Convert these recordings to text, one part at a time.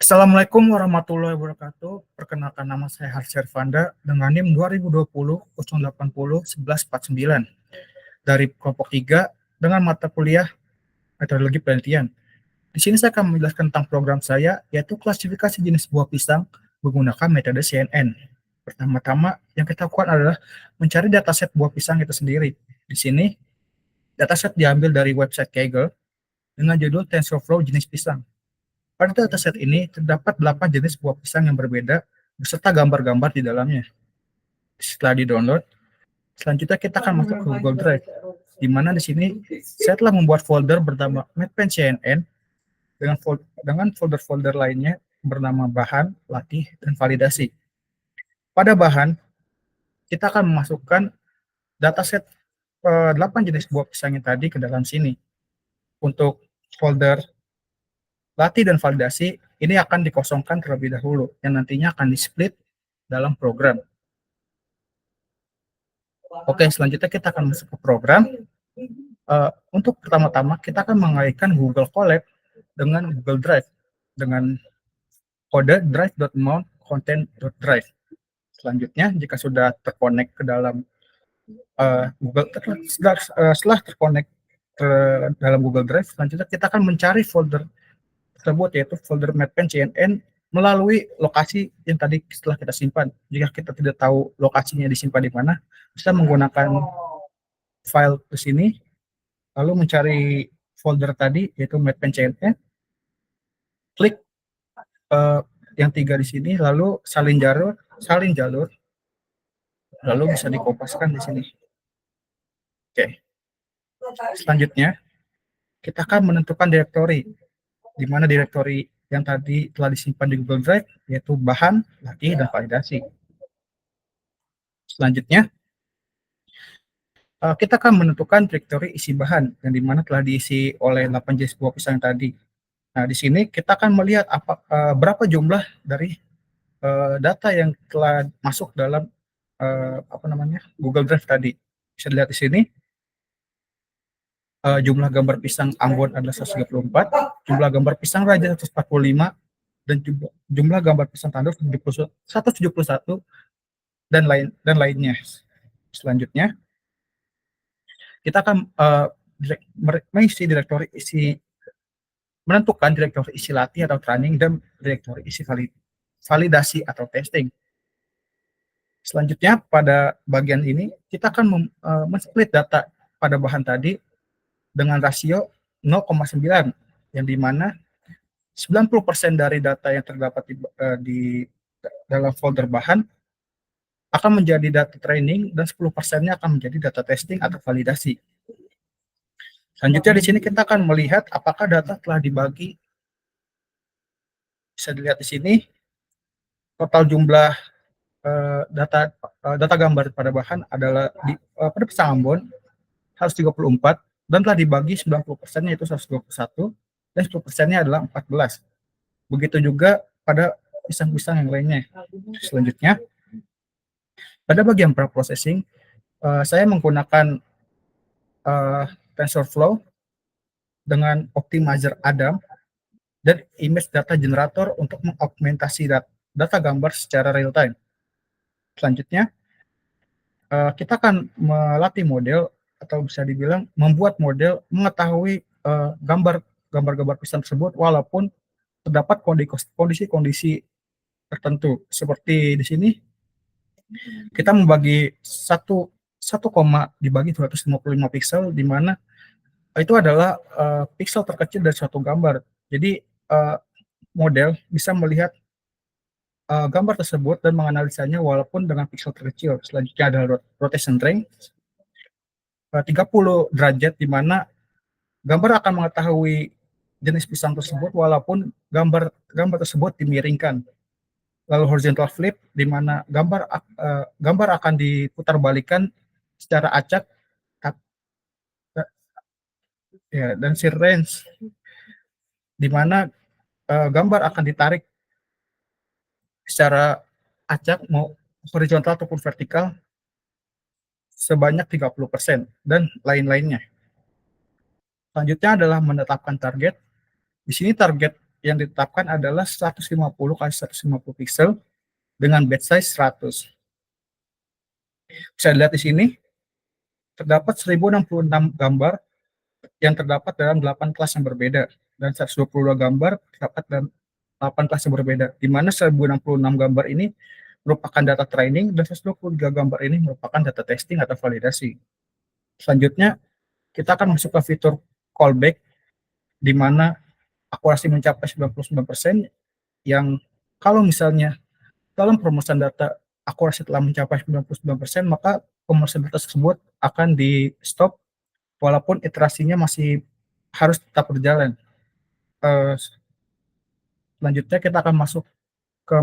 Assalamualaikum warahmatullahi wabarakatuh. Perkenalkan, nama saya Harsher Fanda dengan NIM 2020 080 1149 dari kelompok 3 dengan mata kuliah metodologi penelitian. Di sini saya akan menjelaskan tentang program saya, yaitu klasifikasi jenis buah pisang menggunakan metode CNN. Pertama-tama yang kita lakukan adalah mencari dataset buah pisang itu sendiri. Di sini dataset diambil dari website Kaggle dengan judul TensorFlow jenis pisang. Pada dataset ini terdapat 8 jenis buah pisang yang berbeda beserta gambar-gambar di dalamnya. Setelah di-download, selanjutnya kita akan masuk ke Google Drive, di mana di sini saya telah membuat folder bernama MathPenCNN dengan folder-folder lainnya bernama bahan, latih, dan validasi. Pada bahan, kita akan memasukkan dataset 8 jenis buah pisang yang tadi ke dalam sini. Untuk folder latih dan validasi ini akan dikosongkan terlebih dahulu, yang nantinya akan di-split dalam program. Oke, selanjutnya kita akan masuk ke program. Untuk pertama-tama kita akan mengaitkan Google Colab dengan Google Drive dengan kode drive.mount_content.drive. Selanjutnya, jika sudah terkonek ke dalam Google, setelah terkonek ke dalam Google Drive, selanjutnya kita akan mencari folder tersebut, yaitu folder MathPenCNN melalui lokasi yang tadi setelah kita simpan. Jika kita tidak tahu lokasinya disimpan di mana, bisa menggunakan file ke sini, lalu mencari folder tadi, yaitu MathPenCNN, klik yang 3 di sini, lalu salin jalur, lalu bisa dikopaskan di sini. Oke. Selanjutnya, kita akan menentukan direktori, di mana direktori yang tadi telah disimpan di Google Drive, yaitu bahan, latih, dan validasi. Selanjutnya, kita akan menentukan direktori isi bahan, yang dimana telah diisi oleh 8 jenis buah pisang tadi. Nah, di sini kita akan melihat berapa jumlah dari data yang telah masuk dalam Google Drive tadi. Bisa dilihat di sini, jumlah gambar pisang Ambon adalah 134, jumlah gambar pisang Raja 145, dan jumlah gambar pisang Tanduk 171, dan lainnya. Selanjutnya, kita akan menentukan direktori isi latih atau training dan direktori isi validasi atau testing. Selanjutnya, pada bagian ini kita akan men-split data pada bahan tadi dengan rasio 0,9, yang dimana 90% dari data yang terdapat di dalam folder bahan akan menjadi data training dan 10%-nya akan menjadi data testing atau validasi. Selanjutnya di sini kita akan melihat apakah data telah dibagi. Bisa dilihat di sini total jumlah data gambar pada bahan adalah pada pisang Ambon 134 dan telah dibagi 90%-nya yaitu 121 dan 10%-nya adalah 14. Begitu juga pada pisang-pisang yang lainnya. Selanjutnya, pada bagian pre-processing, saya menggunakan TensorFlow dengan optimizer Adam dan image data generator untuk mengaugmentasi data gambar secara real time. Selanjutnya, kita akan melatih model, atau bisa dibilang membuat model mengetahui gambar-gambar pisang tersebut walaupun terdapat kondisi-kondisi tertentu. Seperti di sini, kita membagi satu koma dibagi 255 pixel, di mana itu adalah pixel terkecil dari suatu gambar. Jadi model bisa melihat gambar tersebut dan menganalisanya walaupun dengan pixel terkecil. Selanjutnya adalah rotation range 30 derajat, di mana gambar akan mengetahui jenis pisang tersebut walaupun gambar tersebut dimiringkan. Lalu horizontal flip, di mana gambar akan diputar balikan secara acak, ya, dan shear range, di mana gambar akan ditarik secara acak mau horizontal ataupun vertikal sebanyak 30%, dan lain-lainnya. Selanjutnya adalah menetapkan target. Di sini target yang ditetapkan adalah 150 kali 150 pixel dengan batch size 100. Bisa dilihat di sini, terdapat 1066 gambar yang terdapat dalam 8 kelas yang berbeda, dan 122 gambar terdapat dalam 8 kelas yang berbeda, di mana 1066 gambar ini merupakan data training dan 123 gambar ini merupakan data testing atau validasi. Selanjutnya, kita akan masuk ke fitur callback, di mana akurasi mencapai 99%, yang kalau misalnya dalam pemesan data akurasi telah mencapai 99%, maka pemesan data tersebut akan di stop walaupun iterasinya masih harus tetap berjalan. Selanjutnya kita akan masuk ke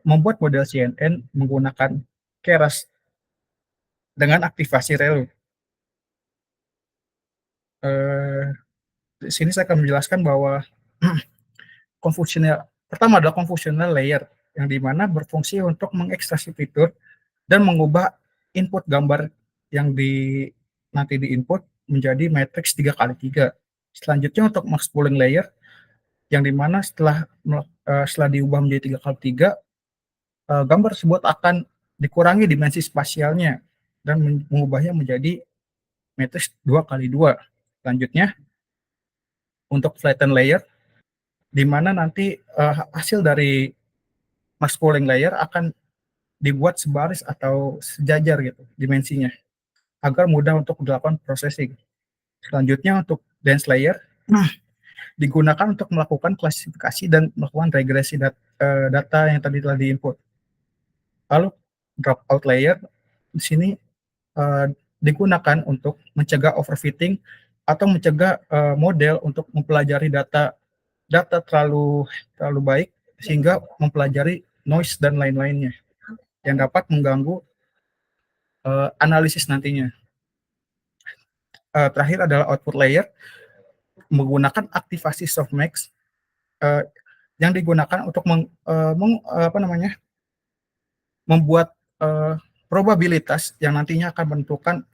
membuat model CNN menggunakan Keras dengan aktivasi relu. Di sini saya akan menjelaskan bahwa pertama adalah convolutional layer, yang dimana berfungsi untuk mengekstraksi fitur dan mengubah input gambar yang nanti diinput menjadi matriks 3x3. Selanjutnya untuk max pooling layer, yang dimana setelah diubah menjadi 3x3, gambar tersebut akan dikurangi dimensi spasialnya dan mengubahnya menjadi matriks 2x2. Selanjutnya untuk flatten layer, di mana nanti hasil dari max pooling layer akan dibuat sebaris atau sejajar gitu dimensinya, agar mudah untuk dilakukan processing. Selanjutnya untuk dense layer, digunakan untuk melakukan klasifikasi dan melakukan regresi data yang tadi telah diinput. Lalu dropout layer di sini digunakan untuk mencegah overfitting atau mencegah model untuk mempelajari data terlalu baik sehingga mempelajari noise dan lain-lainnya yang dapat mengganggu analisis nantinya. Terakhir adalah output layer, menggunakan aktivasi softmax yang digunakan untuk membuat probabilitas yang nantinya akan menentukan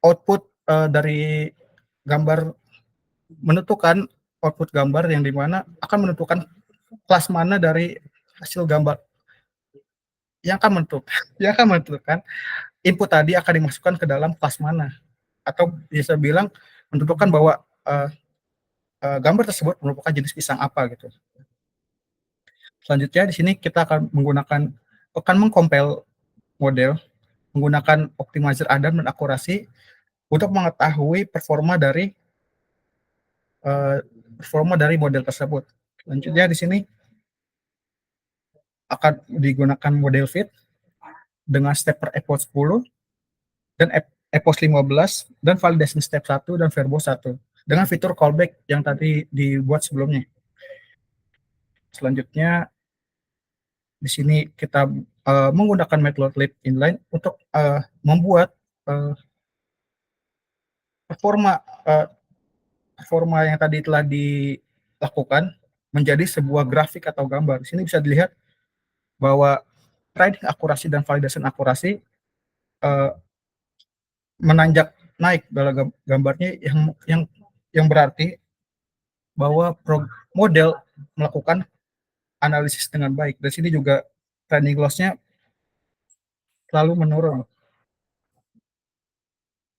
output dari gambar, menentukan output gambar yang dimana akan menentukan kelas mana dari hasil gambar yang akan menentukan input tadi akan dimasukkan ke dalam kelas mana, atau bisa bilang menentukan bahwa gambar tersebut merupakan jenis pisang apa gitu. Selanjutnya di sini kita akan mengcompile model menggunakan optimizer Adam dan akurasi untuk mengetahui performa dari model tersebut. Selanjutnya di sini akan digunakan model fit dengan step per epoch 10 dan epoch 15 dan validation step 1 dan verbo 1 dengan fitur callback yang tadi dibuat sebelumnya. Selanjutnya di sini kita menggunakan matplotlib inline untuk membuat performa yang tadi telah dilakukan menjadi sebuah grafik atau gambar. Di sini bisa dilihat bahwa training akurasi dan validation akurasi menanjak naik dalam gambarnya, yang berarti bahwa model melakukan analisis dengan baik. Di sini juga training loss-nya selalu menurun.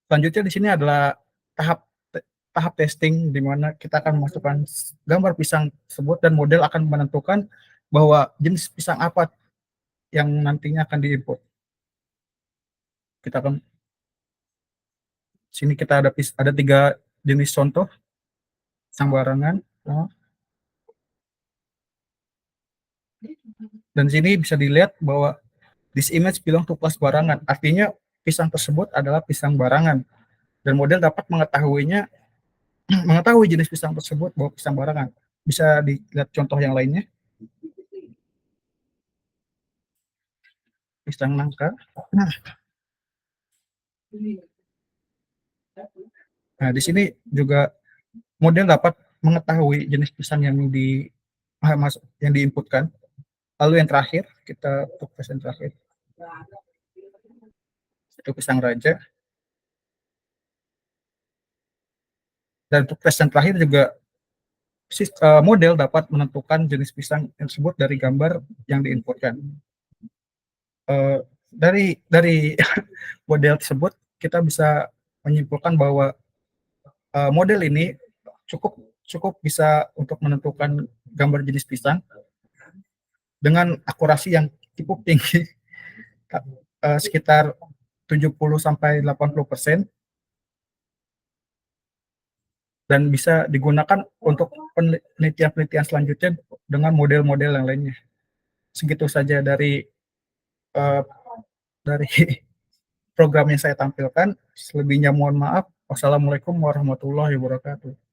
Selanjutnya di sini adalah tahap testing, di mana kita akan memasukkan gambar pisang tersebut dan model akan menentukan bahwa jenis pisang apa yang nantinya akan diinput. Sini kita ada 3 jenis contoh pisang barangan. Dan di sini bisa dilihat bahwa this image belong to class barangan, artinya pisang tersebut adalah pisang barangan, dan model dapat mengetahui jenis pisang tersebut bahwa pisang barangan. Bisa dilihat contoh yang lainnya, pisang nangka. Nah, di sini juga model dapat mengetahui jenis pisang yang diinputkan. Lalu yang terakhir, kita untuk tes yang terakhir, itu pisang raja. Dan untuk tes yang terakhir juga model dapat menentukan jenis pisang tersebut dari gambar yang diinputkan. Dari model tersebut kita bisa menyimpulkan bahwa model ini cukup cukup bisa untuk menentukan gambar jenis pisang dengan akurasi yang cukup tinggi, sekitar 70 sampai 80%, dan bisa digunakan untuk penelitian-penelitian selanjutnya dengan model-model yang lainnya. Segitu saja uh, dari program yang saya tampilkan. Selebihnya mohon maaf. Wassalamualaikum warahmatullahi wabarakatuh.